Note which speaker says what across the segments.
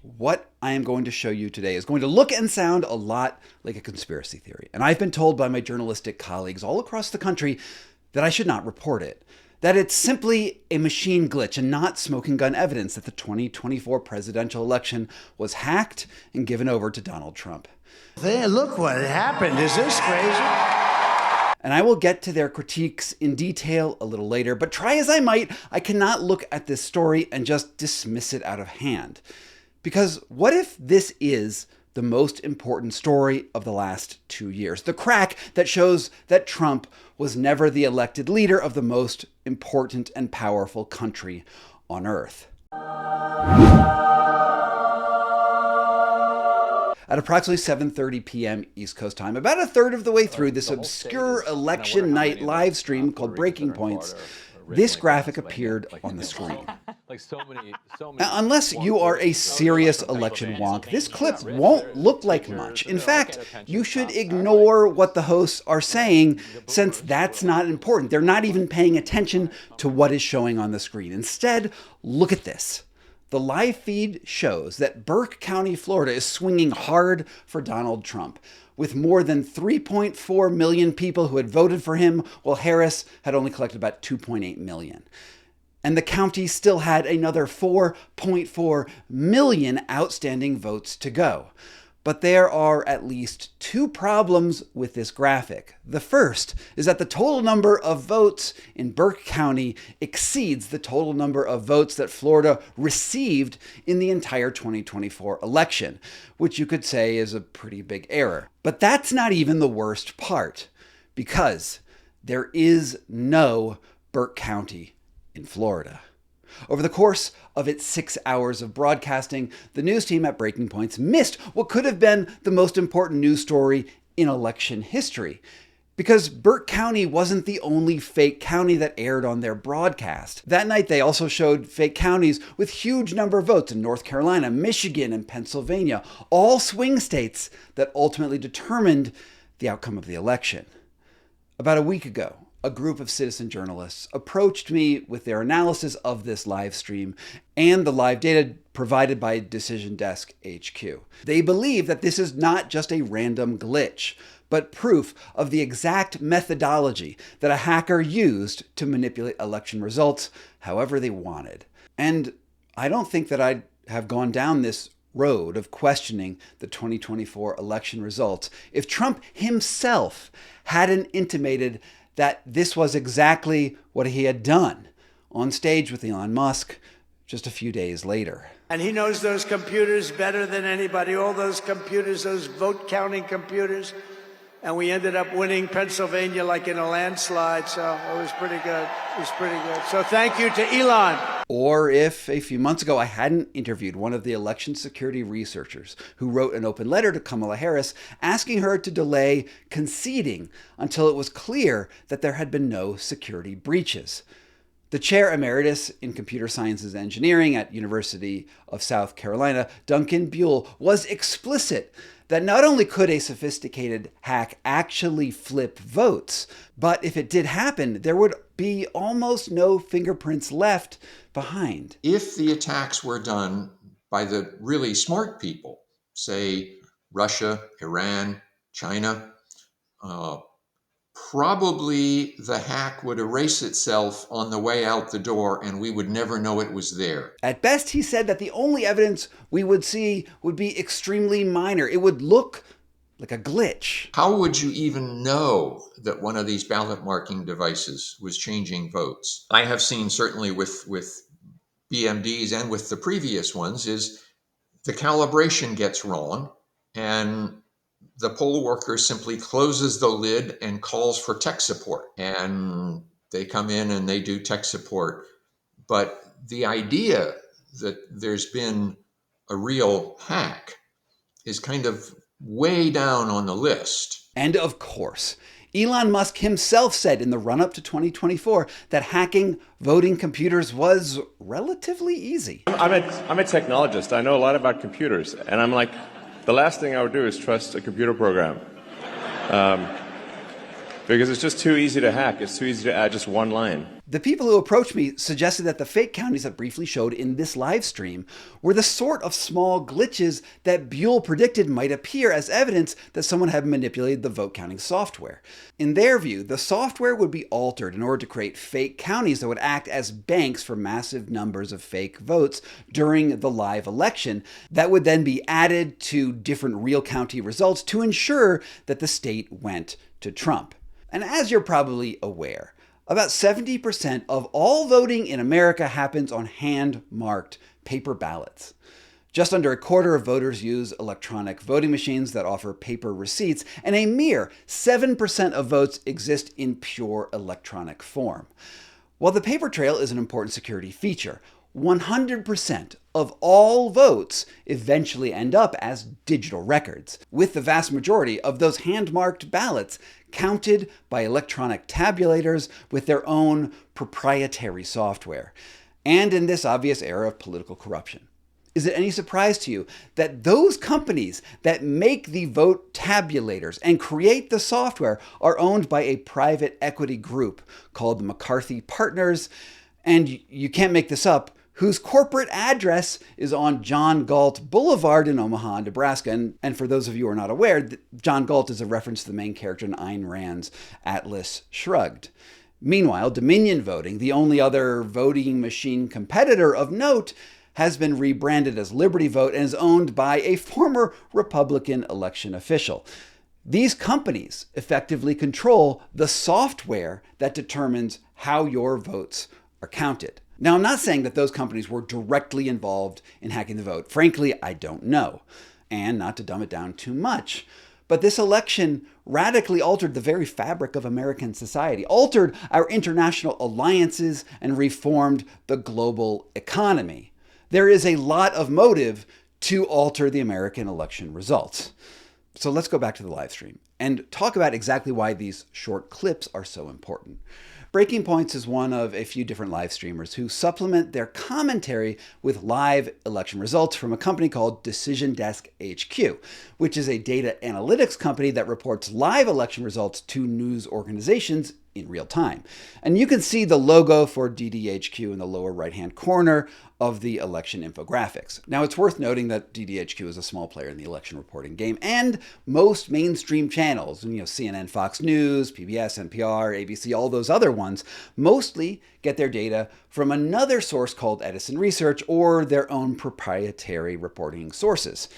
Speaker 1: What I am going to show you today is going to look and sound a lot like a conspiracy theory. And I've been told by my journalistic colleagues all across the country that I should not report it. That it's simply a machine glitch and not smoking gun evidence that the 2024 presidential election was hacked and given over to Donald Trump.
Speaker 2: Hey, look what happened. Is this crazy?
Speaker 1: And I will get to their critiques in detail a little later, but try as I might, I cannot look at this story and just dismiss it out of hand. Because what if this is the most important story of the last 2 years? The crack that shows that Trump was never the elected leader of the most important and powerful country on earth. At approximately 7:30 p.m. East Coast time, about a third of the way through this obscure election night live stream called Breaking Points, this graphic appeared on the screen. Now, unless you are a serious election wonk, this clip won't look like much. In fact, you should ignore what the hosts are saying, since that's not important. They're not even paying attention to what is showing on the screen. Instead, look at this. The live feed shows that Burke County, Florida is swinging hard for Donald Trump, with more than 3.4 million people who had voted for him, while Harris had only collected about 2.8 million. And the county still had another 4.4 million outstanding votes to go. But there are at least two problems with this graphic. The first is that the total number of votes in Burke County exceeds the total number of votes that Florida received in the entire 2024 election, which you could say is a pretty big error. But that's not even the worst part, because there is no Burke County in Florida. Over the course of its 6 hours of broadcasting, the news team at Breaking Points missed what could have been the most important news story in election history. Because Burke County wasn't the only fake county that aired on their broadcast. That night, they also showed fake counties with huge number of votes in North Carolina, Michigan, and Pennsylvania, all swing states that ultimately determined the outcome of the election. About a week ago, a group of citizen journalists approached me with their analysis of this live stream and the live data provided by Decision Desk HQ. They believe that this is not just a random glitch, but proof of the exact methodology that a hacker used to manipulate election results however they wanted. And I don't think that I'd have gone down this road of questioning the 2024 election results if Trump himself hadn't intimated that this was exactly what he had done on stage with Elon Musk just a few days later.
Speaker 2: And he knows those computers better than anybody, all those computers, those vote-counting computers. And we ended up winning Pennsylvania like in a landslide, so it was pretty good. It was pretty good. So thank you to Elon.
Speaker 1: Or if a few months ago I hadn't interviewed one of the election security researchers who wrote an open letter to Kamala Harris asking her to delay conceding until it was clear that there had been no security breaches. The chair emeritus in computer sciences and engineering at University of South Carolina, Duncan Buell, was explicit that not only could a sophisticated hack actually flip votes, but if it did happen, there would be almost no fingerprints left behind.
Speaker 3: If the attacks were done by the really smart people, say Russia, Iran, China, probably the hack would erase itself on the way out the door and we would never know it was there.
Speaker 1: At best, he said that the only evidence we would see would be extremely minor. It would look like a glitch.
Speaker 3: How would you even know that one of these ballot marking devices was changing votes? I have seen, certainly with BMDs and with the previous ones, is the calibration gets wrong and the poll worker simply closes the lid and calls for tech support. And they come in and they do tech support. But the idea that there's been a real hack is kind of way down on the list.
Speaker 1: And of course, Elon Musk himself said in the run-up to 2024 that hacking voting computers was relatively easy.
Speaker 4: I'm a technologist. I know a lot about computers. And I'm like, the last thing I would do is trust a computer program. Because it's just too easy to hack. It's too easy to add just one line.
Speaker 1: The people who approached me suggested that the fake counties I briefly showed in this live stream were the sort of small glitches that Buell predicted might appear as evidence that someone had manipulated the vote counting software. In their view, the software would be altered in order to create fake counties that would act as banks for massive numbers of fake votes during the live election that would then be added to different real county results to ensure that the state went to Trump. And as you're probably aware, about 70% of all voting in America happens on hand-marked paper ballots. Just under a quarter of voters use electronic voting machines that offer paper receipts, and a mere 7% of votes exist in pure electronic form. While the paper trail is an important security feature, 100% of all votes eventually end up as digital records, with the vast majority of those hand-marked ballots counted by electronic tabulators with their own proprietary software. And in this obvious era of political corruption, is it any surprise to you that those companies that make the vote tabulators and create the software are owned by a private equity group called the McCarthy Partners, and you can't make this up, whose corporate address is on John Galt Boulevard in Omaha, Nebraska. And for those of you who are not aware, John Galt is a reference to the main character in Ayn Rand's Atlas Shrugged. Meanwhile, Dominion Voting, the only other voting machine competitor of note, has been rebranded as Liberty Vote and is owned by a former Republican election official. These companies effectively control the software that determines how your votes are counted. Now, I'm not saying that those companies were directly involved in hacking the vote. Frankly, I don't know. And not to dumb it down too much, but this election radically altered the very fabric of American society, altered our international alliances, and reformed the global economy. There is a lot of motive to alter the American election results. So let's go back to the live stream and talk about exactly why these short clips are so important. Breaking Points is one of a few different live streamers who supplement their commentary with live election results from a company called Decision Desk HQ, which is a data analytics company that reports live election results to news organizations in real time. And you can see the logo for DDHQ in the lower right-hand corner of the election infographics. Now, it's worth noting that DDHQ is a small player in the election reporting game, and most mainstream channels, CNN, Fox News, PBS, NPR, ABC, all those other ones, mostly get their data from another source called Edison Research or their own proprietary reporting sources.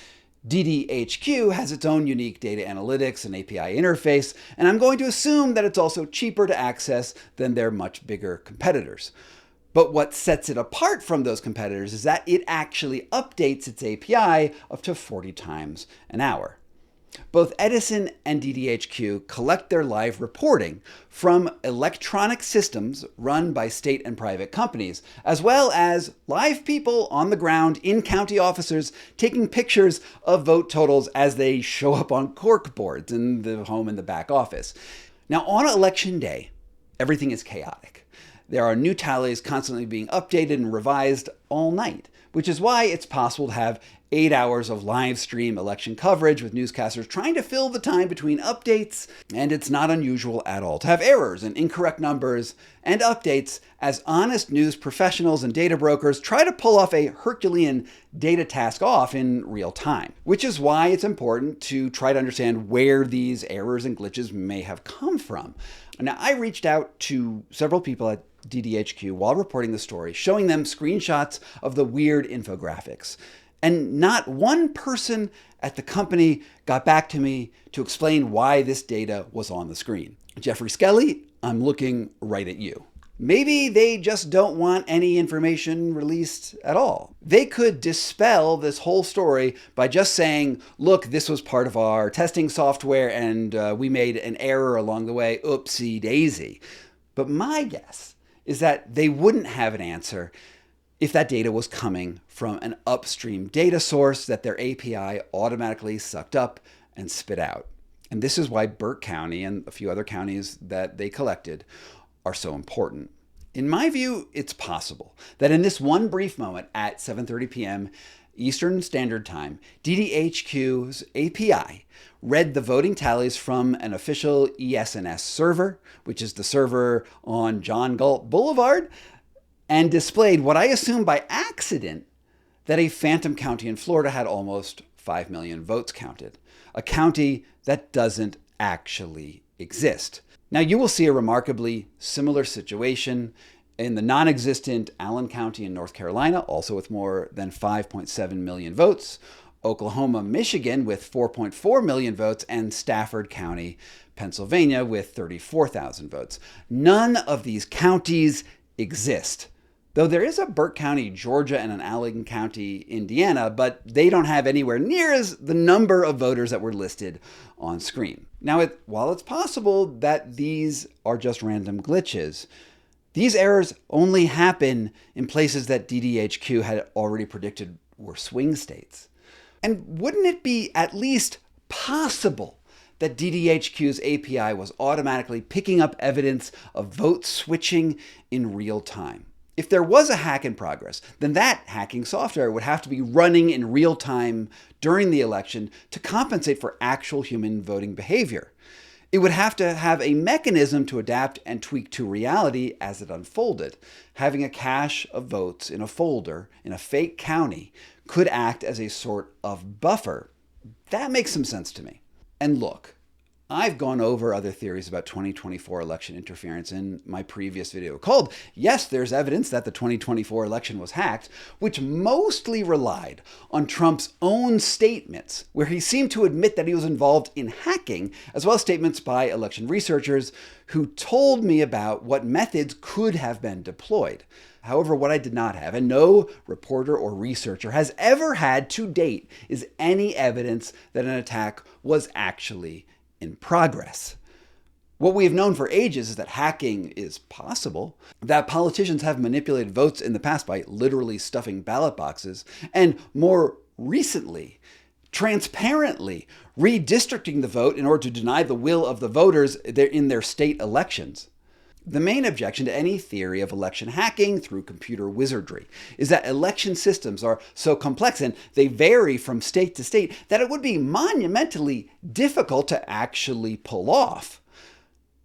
Speaker 1: DDHQ has its own unique data analytics and API interface, and I'm going to assume that it's also cheaper to access than their much bigger competitors. But what sets it apart from those competitors is that it actually updates its API up to 40 times an hour. Both Edison and DDHQ collect their live reporting from electronic systems run by state and private companies, as well as live people on the ground in county offices taking pictures of vote totals as they show up on cork boards in the home and the back office. Now, on election day, everything is chaotic. There are new tallies constantly being updated and revised all night, which is why it's possible to have 8 hours of live stream election coverage with newscasters trying to fill the time between updates, and it's not unusual at all to have errors and incorrect numbers and updates as honest news professionals and data brokers try to pull off a Herculean data task off in real time, which is why it's important to try to understand where these errors and glitches may have come from. Now, I reached out to several people at DDHQ while reporting the story, showing them screenshots of the weird infographics. And not one person at the company got back to me to explain why this data was on the screen. Jeffrey Skelly, I'm looking right at you. Maybe they just don't want any information released at all. They could dispel this whole story by just saying, look, this was part of our testing software and we made an error along the way, oopsie daisy. But my guess is that they wouldn't have an answer if that data was coming from an upstream data source that their API automatically sucked up and spit out. And this is why Burke County and a few other counties that they collected are so important. In my view, it's possible that in this one brief moment at 7:30 p.m., Eastern Standard Time, DDHQ's API read the voting tallies from an official ESNS server, which is the server on John Galt Boulevard, and displayed what I assume by accident that a phantom county in Florida had almost 5 million votes counted, a county that doesn't actually exist. Now, you will see a remarkably similar situation in the non-existent Allen County in North Carolina, also with more than 5.7 million votes, Oklahoma, Michigan with 4.4 million votes, and Stafford County, Pennsylvania with 34,000 votes. None of these counties exist. Though there is a Burke County, Georgia, and an Allen County, Indiana, but they don't have anywhere near as the number of voters that were listed on screen. Now, while it's possible that these are just random glitches, these errors only happen in places that DDHQ had already predicted were swing states. And wouldn't it be at least possible that DDHQ's API was automatically picking up evidence of vote switching in real time? If there was a hack in progress, then that hacking software would have to be running in real time during the election to compensate for actual human voting behavior. It would have to have a mechanism to adapt and tweak to reality as it unfolded. Having a cache of votes in a folder in a fake county could act as a sort of buffer. That makes some sense to me. And look, I've gone over other theories about 2024 election interference in my previous video called Yes, There's Evidence That the 2024 Election Was Hacked, which mostly relied on Trump's own statements, where he seemed to admit that he was involved in hacking, as well as statements by election researchers who told me about what methods could have been deployed. However, what I did not have, and no reporter or researcher has ever had to date, is any evidence that an attack was actually in progress. What we have known for ages is that hacking is possible, that politicians have manipulated votes in the past by literally stuffing ballot boxes, and more recently, transparently redistricting the vote in order to deny the will of the voters in their state elections. The main objection to any theory of election hacking through computer wizardry is that election systems are so complex and they vary from state to state that it would be monumentally difficult to actually pull off.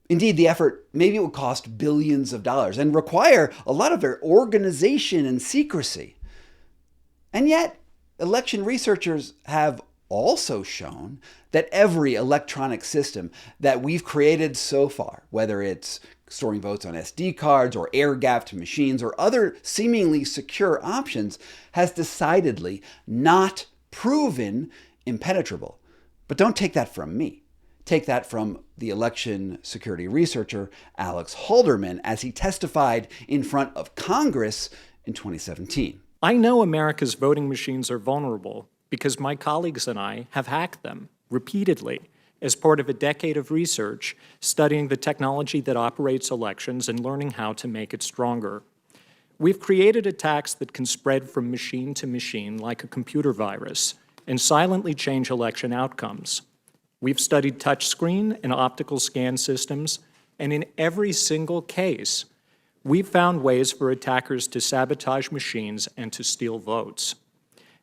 Speaker 1: Indeed, the effort maybe would cost billions of dollars and require a lot of their organization and secrecy. And yet, election researchers have also shown that every electronic system that we've created so far, whether it's storing votes on SD cards or air-gapped machines or other seemingly secure options, has decidedly not proven impenetrable. But don't take that from me. Take that from the election security researcher Alex Halderman as he testified in front of Congress in 2017.
Speaker 5: I know America's voting machines are vulnerable because my colleagues and I have hacked them repeatedly as part of a decade of research studying the technology that operates elections and learning how to make it stronger. We've created attacks that can spread from machine to machine like a computer virus and silently change election outcomes. We've studied touchscreen and optical scan systems, and in every single case, we've found ways for attackers to sabotage machines and to steal votes.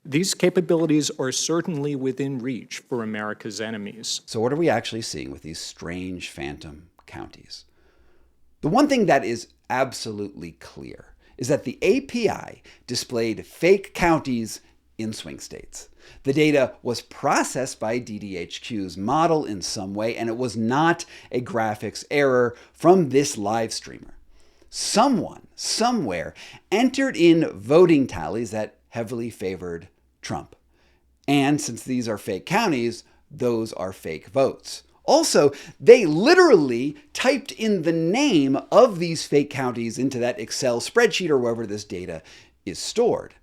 Speaker 5: These capabilities are certainly within reach for America's enemies.
Speaker 1: So what are we actually seeing with these strange phantom counties? The one thing that is absolutely clear is that the API displayed fake counties in swing states. The data was processed by DDHQ's model in some way, and it was not a graphics error from this live streamer. Someone, somewhere, entered in voting tallies that heavily favored Trump. And since these are fake counties, those are fake votes. Also, they literally typed in the name of these fake counties into that Excel spreadsheet or wherever this data is stored.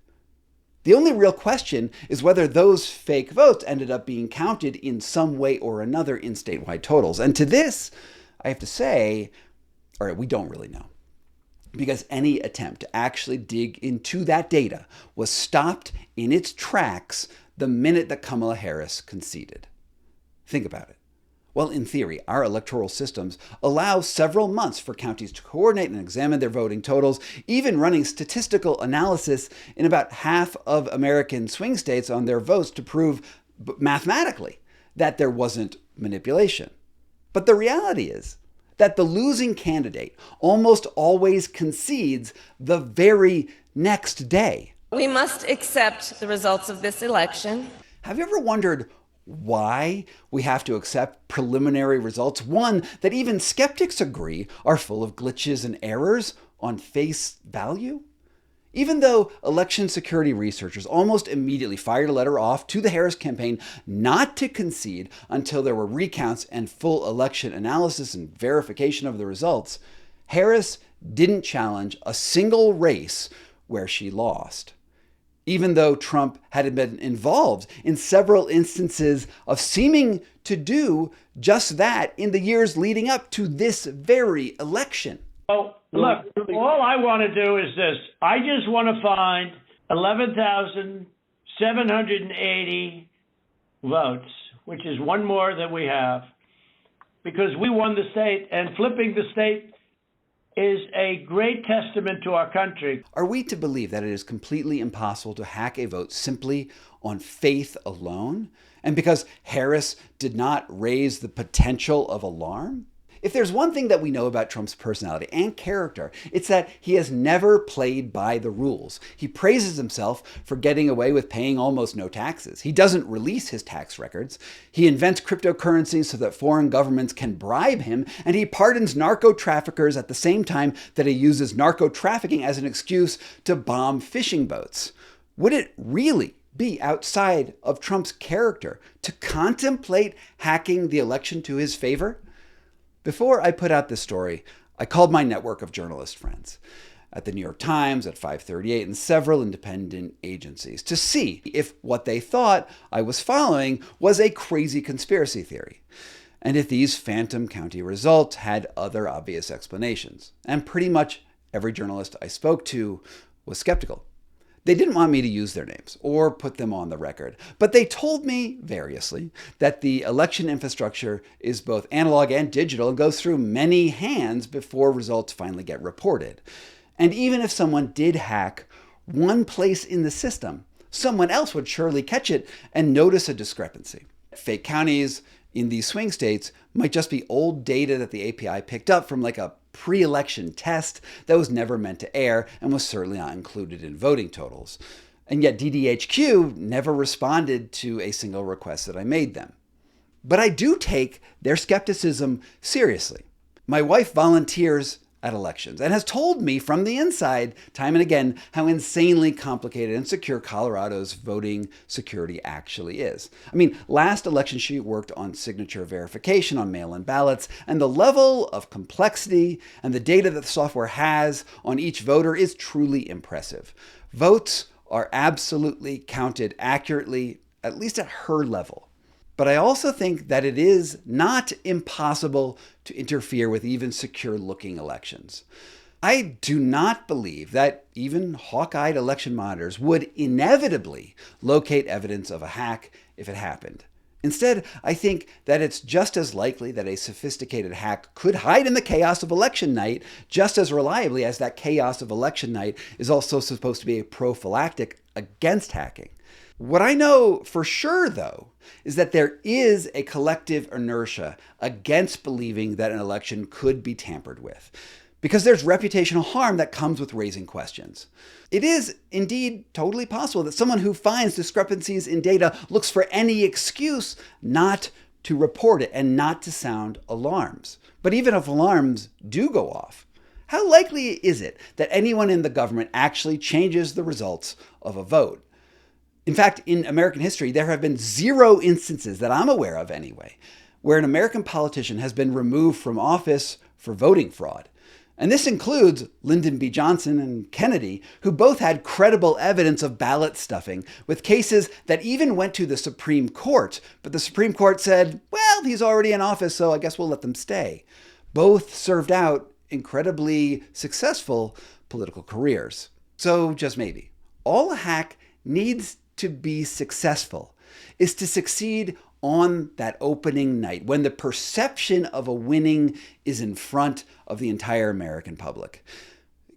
Speaker 1: The only real question is whether those fake votes ended up being counted in some way or another in statewide totals. And to this, I have to say, all right, we don't really know, because any attempt to actually dig into that data was stopped in its tracks the minute that Kamala Harris conceded. Think about it. Well, in theory, our electoral systems allow several months for counties to coordinate and examine their voting totals, even running statistical analysis in about half of American swing states on their votes to prove mathematically that there wasn't manipulation. But the reality is that the losing candidate almost always concedes the very next day.
Speaker 6: We must accept the results of this election.
Speaker 1: Have you ever wondered why we have to accept preliminary results, one that even skeptics agree are full of glitches and errors on face value? Even though election security researchers almost immediately fired a letter off to the Harris campaign not to concede until there were recounts and full election analysis and verification of the results, Harris didn't challenge a single race where she lost, even though Trump had been involved in several instances of seeming to do just that in the years leading up to this very election.
Speaker 2: Oh, look, all I want to do is this. I just want to find 11,780 votes, which is one more than we have, because we won the state, and flipping the state is a great testament to our country.
Speaker 1: Are we to believe that it is completely impossible to hack a vote simply on faith alone? And because Harris did not raise the potential of alarm? If there's one thing that we know about Trump's personality and character, it's that he has never played by the rules. He praises himself for getting away with paying almost no taxes. He doesn't release his tax records. He invents cryptocurrencies so that foreign governments can bribe him, and he pardons narco traffickers at the same time that he uses narco trafficking as an excuse to bomb fishing boats. Would it really be outside of Trump's character to contemplate hacking the election to his favor? Before I put out this story, I called my network of journalist friends at the New York Times, at 538, and several independent agencies to see if what they thought I was following was a crazy conspiracy theory, and if these phantom county results had other obvious explanations. And pretty much every journalist I spoke to was skeptical. They didn't want me to use their names or put them on the record, but they told me variously that the election infrastructure is both analog and digital and goes through many hands before results finally get reported. And even if someone did hack one place in the system, someone else would surely catch it and notice a discrepancy. Fake counties in these swing states might just be old data that the API picked up from like a pre-election test that was never meant to air and was certainly not included in voting totals. And yet DDHQ never responded to a single request that I made them. But I do take their skepticism seriously. My wife volunteers at elections and has told me from the inside time and again how insanely complicated and secure Colorado's voting security actually is. I mean, last election she worked on signature verification on mail-in ballots, and the level of complexity and the data that the software has on each voter is truly impressive. Votes are absolutely counted accurately, at least at her level. But I also think that it is not impossible to interfere with even secure-looking elections. I do not believe that even hawk-eyed election monitors would inevitably locate evidence of a hack if it happened. Instead, I think that it's just as likely that a sophisticated hack could hide in the chaos of election night just as reliably as that chaos of election night is also supposed to be a prophylactic against hacking. What I know for sure, though, is that there is a collective inertia against believing that an election could be tampered with, because there's reputational harm that comes with raising questions. It is indeed totally possible that someone who finds discrepancies in data looks for any excuse not to report it and not to sound alarms. But even if alarms do go off, how likely is it that anyone in the government actually changes the results of a vote? In fact, in American history, there have been 0 instances that I'm aware of anyway, where an American politician has been removed from office for voting fraud. And this includes Lyndon B. Johnson and Kennedy, who both had credible evidence of ballot stuffing, with cases that even went to the Supreme Court. But the Supreme Court said, well, he's already in office, so I guess we'll let them stay. Both served out incredibly successful political careers. So just maybe, all a hack needs to be successful is to succeed on that opening night when the perception of a winning is in front of the entire American public.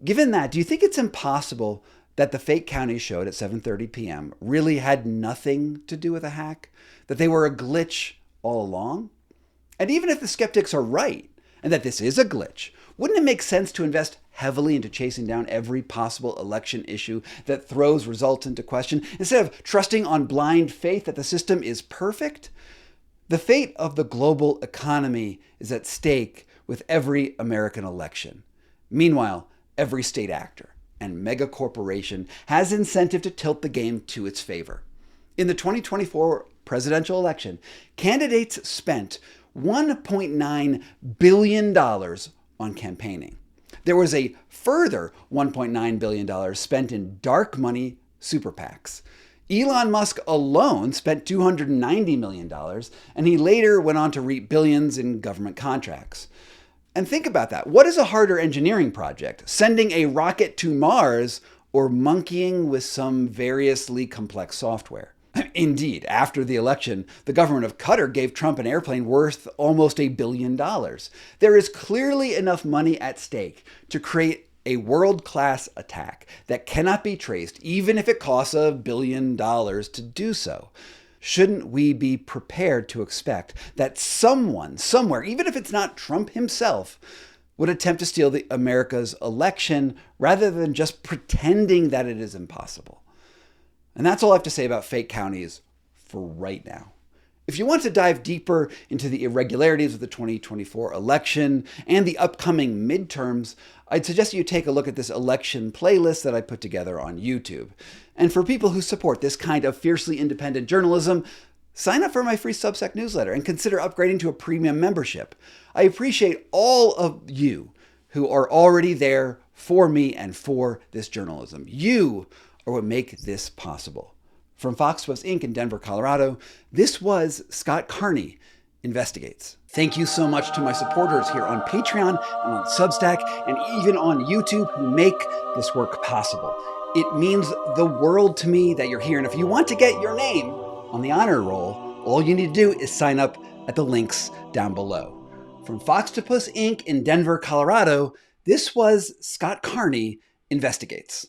Speaker 1: Given that, do you think it's impossible that the fake counties showed at 7:30 p.m. really had nothing to do with a hack? That they were a glitch all along? And even if the skeptics are right, and that this is a glitch, wouldn't it make sense to invest heavily into chasing down every possible election issue that throws results into question, instead of trusting on blind faith that the system is perfect? The fate of the global economy is at stake with every American election. Meanwhile, every state actor and mega corporation has incentive to tilt the game to its favor. In the 2024 presidential election, candidates spent $1.9 billion on campaigning. There was a further $1.9 billion spent in dark money super PACs. Elon Musk alone spent $290 million, and he later went on to reap billions in government contracts. And think about that. What is a harder engineering project? Sending a rocket to Mars or monkeying with some variously complex software? Indeed, after the election, the government of Qatar gave Trump an airplane worth almost $1 billion. There is clearly enough money at stake to create a world-class attack that cannot be traced, even if it costs $1 billion to do so. Shouldn't we be prepared to expect that someone, somewhere, even if it's not Trump himself, would attempt to steal America's election rather than just pretending that it is impossible? And that's all I have to say about fake counties for right now. If you want to dive deeper into the irregularities of the 2024 election and the upcoming midterms, I'd suggest you take a look at this election playlist that I put together on YouTube. And for people who support this kind of fiercely independent journalism, sign up for my free Substack newsletter and consider upgrading to a premium membership. I appreciate all of you who are already there for me and for this journalism. You are what make this possible. From Fox Post Inc. in Denver, Colorado, this was Scott Carney Investigates. Thank you so much to my supporters here on Patreon and on Substack and even on YouTube who make this work possible. It means the world to me that you're here. And if you want to get your name on the honor roll, all you need to do is sign up at the links down below. From Fox to Post Inc. in Denver, Colorado, this was Scott Carney Investigates.